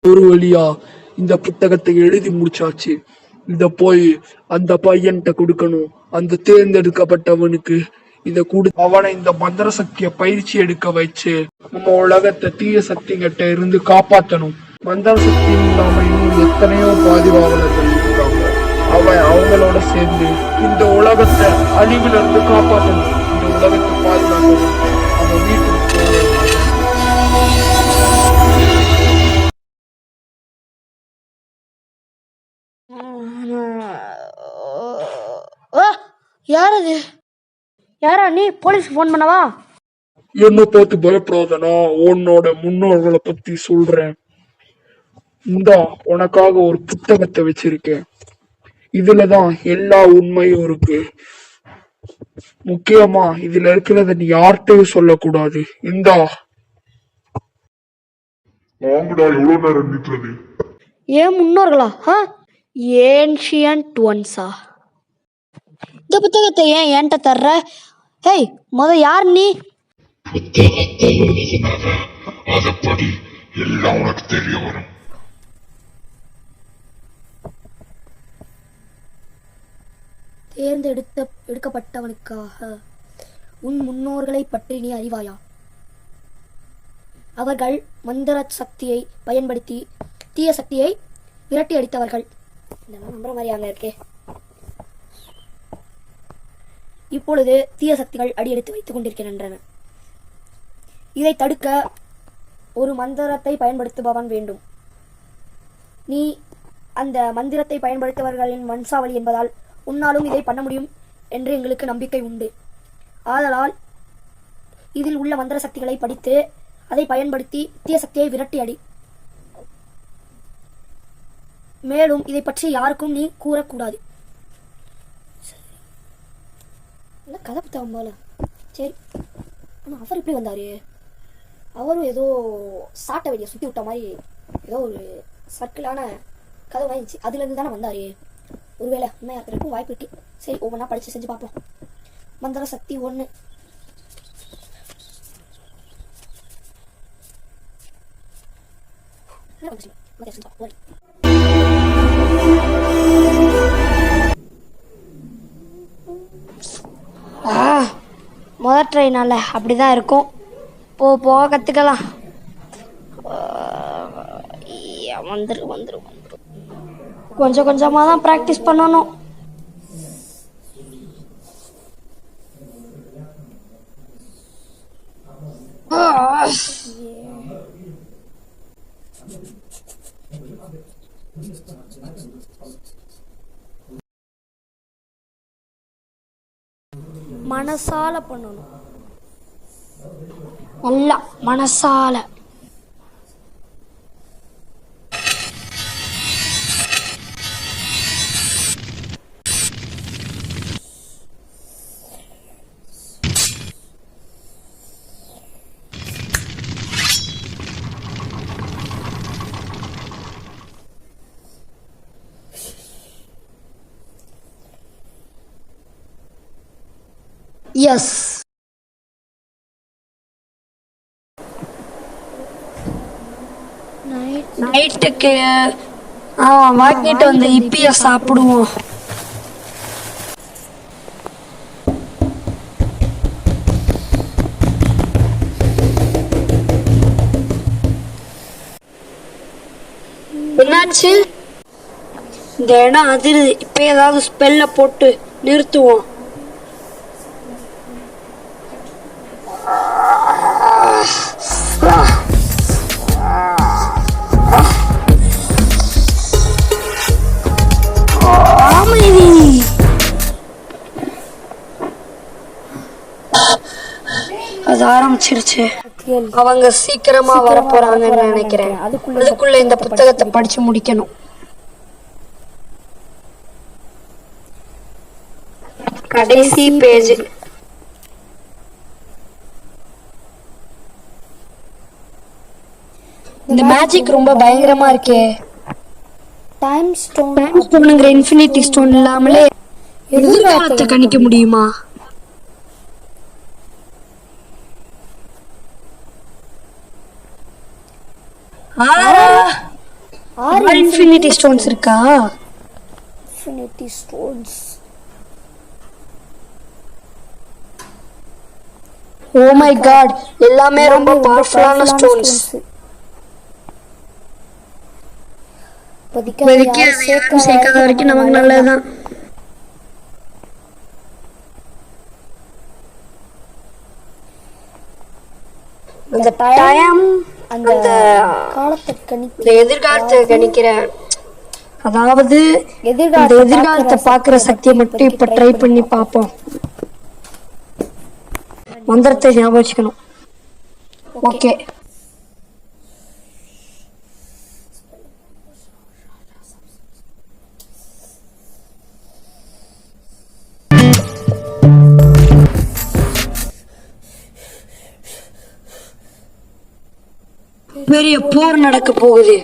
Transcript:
ஒரு வழியா இந்த புத்தகத்தை எழுதி முடிச்சாச்சு. இத போய் அந்த பையன்கிட்ட கொடுக்கணும். அந்த தேர்ந்தெடுக்கப்பட்டவனுக்கு இத கொடு. அவனை இந்த மந்திர சக்திய பயிற்சி எடுக்க வச்சு நம்ம உலகத்தை தீய சக்திகிட்ட இருந்து காப்பாற்றணும். மந்திர சக்தி இல்லாம இன்னும் எத்தனையோ பாதுகாவலர்கள் இருக்காங்க. அவங்களோட சேர்ந்து இந்த உலகத்தை அழிவுல இருந்து காப்பாற்றணும். இந்த உலகத்தை பாதுகாக்கணும். அவன் வீட்டுக்கு யார் அது? யாரா நீ? போலீஸ்க்கு ஃபோன் பண்ணவா? என்ன பார்த்து பயப்படாதனா? உன்னோட முன்னோர்களை பத்தி சொல்றேன். இந்தா உனக்காக ஒரு புத்தகத்தை வச்சிருக்கேன். இதுலதான் எல்லா உண்மையும் இருக்கு. முக்கியமா இதுல இருக்கிறத நீ யார்கிட்டயும் சொல்லக்கூடாது. இந்தா. ஏன் முன்னோர்களா? ஏன்ஷியன்ட் ஒன்ஸா? இந்த புத்தகத்தை ஏன் என்கிட்ட தர்ற? ஹேய், யார் நீ? புத்தகத்தை எழுதினவன் அதப்படி எல்லாம் உனக்கு தெரிய வரும். எடுக்கப்பட்டவனுக்காக உன் முன்னோர்களை பற்றி நீ அறிவாயா? அவர்கள் மந்திர சக்தியை பயன்படுத்தி தீய சக்தியை விரட்டி அடித்தவர்கள். இதெல்லாம் நம்புற மாதிரியாங்க இருக்கே. இப்பொழுது தீய சக்திகள் அடியெடுத்து வைத்துக் கொண்டிருக்கின்றன. இதை தடுக்க ஒரு மந்திரத்தை பயன்படுத்துபவன் வேண்டும். நீ அந்த மந்திரத்தை பயன்படுத்துபவர்களின் வம்சாவளி என்பதால் உன்னாலும் இதை பண்ண முடியும் என்று எங்களுக்கு நம்பிக்கை உண்டு. ஆதலால் இதில் உள்ள மந்திர சக்திகளை படித்து அதை பயன்படுத்தி தீய சக்தியை விரட்டி அடி. மேலும் இதை பற்றி யாருக்கும் நீ கூறக்கூடாது. கதை புத்தகம் போல. சரி, ஆனால் அவர் எப்படி வந்தாரு? அவரும் ஏதோ சாட்டை வெளியே சுற்றி விட்ட மாதிரி ஏதோ ஒரு சர்க்கிளான கதை வாங்கிச்சு. அதுலேருந்து தானே வந்தாரு. ஒருவேளை உண்மையாக இருக்கிறதுக்கும் வாய்ப்பு இருக்கு. சரி, ஒவ்வொன்றா படித்து செஞ்சு பார்ப்போம். மந்திர சக்தி 1. முதல் ட்ரைனால அப்படிதான் இருக்கும். போக கற்றுக்கலாம். வந்துடும். கொஞ்சம் கொஞ்சமாக தான் ப்ராக்டிஸ் பண்ணணும். மனசால பண்ணணும். நல்லா மனசால. எஸ். நைட்டுக்கு வாங்கிட்டு வந்து இப்பயே சாப்பிடுவோம். என்னாச்சு? இந்த இடம் அதிருது. இப்ப ஏதாவது ஸ்பெல்ல போட்டு நிறுத்துவோம். அது ஆரம்பிச்சிருச்சு. அவங்க சீக்கிரமா வர போறாங்கன்னு நினைக்கிறேன். அதுக்குள்ள இந்த புத்தகத்தை படிச்சு முடிக்கணும். கடைசி பேஜ். இந்த மேஜிக் ரொம்ப பயங்கரமா இருக்கே. டைம் ஸ்டோனுங்கிற இன்ஃபினிட்டி ஸ்டோன் இல்லாமலே எதிர்காலத்தை கணிக்க முடியுமா? 6 இன்ஃபினிட்டி ஸ்டோன்ஸ் இருக்கா? Infinity stones. Oh my god, எல்லாமே ரொம்ப பவர்ஃபுல்லான ஸ்டோன்ஸ். இப்போதைக்கு இப்போதைக்கு அதை யாரும் சேர்க்காத வரைக்கும் நமக்கு நல்லதுதான். அந்த டைம், அந்த காலத்தை இந்த எதிர்காலத்தை கணிக்கிறேன். அதாவது இந்த எதிர்காலத்தை பார்க்குற சக்தியை மட்டும் இப்ப ட்ரை பண்ணி பார்ப்போம். மந்திரத்தை ஞாபகம் வச்சுக்கணும். ஓகே, பெரிய போர் நடக்க போகுது.